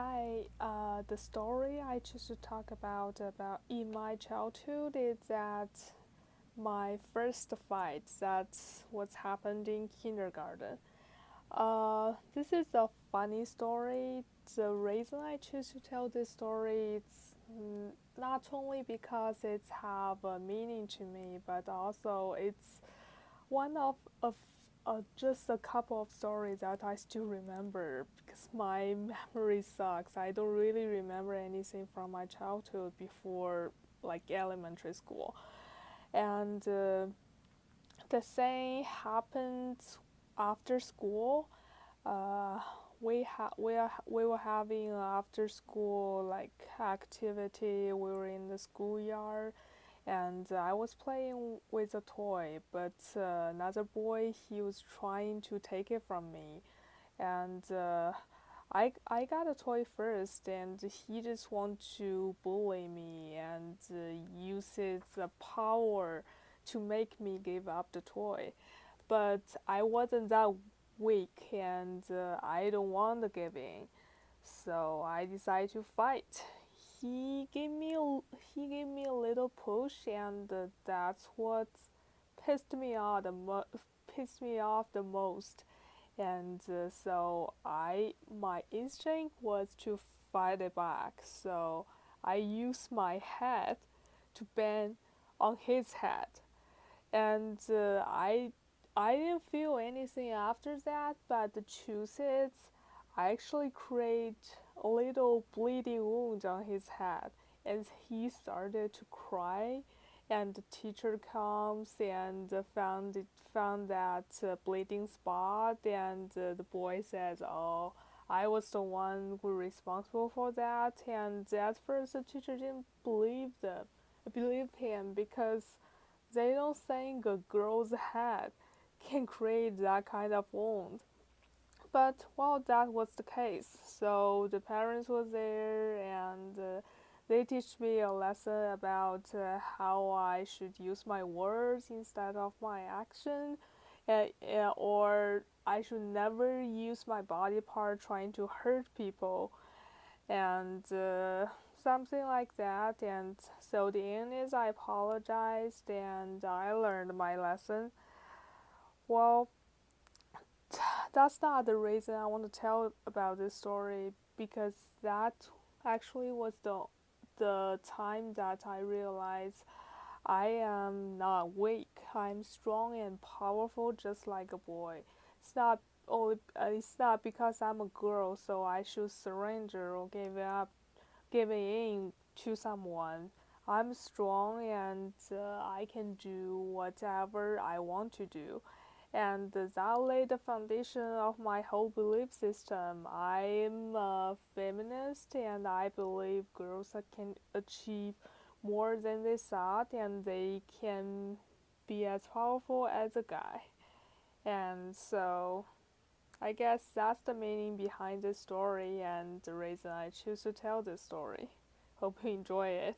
Hi, the story I choose to talk about in my childhood is that my first fight. That's what's happened in kindergarten. This is a funny story. The reason I choose to tell this story is not only because it's have a meaning to me, but also it's one of just a couple of stories that I still remember because my memory sucks. I don't really remember anything from my childhood before like elementary school. And the same happened after school. Uh, we were having after school like activity. We were in the schoolyard, and I was playing with a toy, but another boy he was trying to take it from me, and I got a toy first, and he just want to bully me and use his power to make me give up the toy, but I wasn't that weak, and I don't want to give in, so I decided to fight. He gave me he gave me a little push, and that's what pissed me off the most. And so I my instinct was to fight it back. So I used my head to bang on his head, and I didn't feel anything after that. But the truth is, I actually create a little bleeding wound on his head, and he started to cry. And the teacher comes and found that bleeding spot, and the boy says, "Oh, I was the one who responsible for that." And at first, the teacher didn't believe him because they don't think a girl's head can create that kind of wound. But well, that was the case. So the parents was there, and they teach me a lesson about how I should use my words instead of my action, or I should never use my body part trying to hurt people, and something like that. And so the end is I apologized and I learned my lesson. Well, that's not the reason I want to tell about this story, because that actually was the time that I realized I am not weak. I'm strong and powerful, just like a boy. It's not it's not because I'm a girl, so I should surrender or giving in to someone. I'm strong, and I can do whatever I want to do. And that laid the foundation of my whole belief system. I'm a feminist, and I believe girls can achieve more than they thought, and they can be as powerful as a guy. And so I guess that's the meaning behind this story and the reason I choose to tell this story. Hope you enjoy it.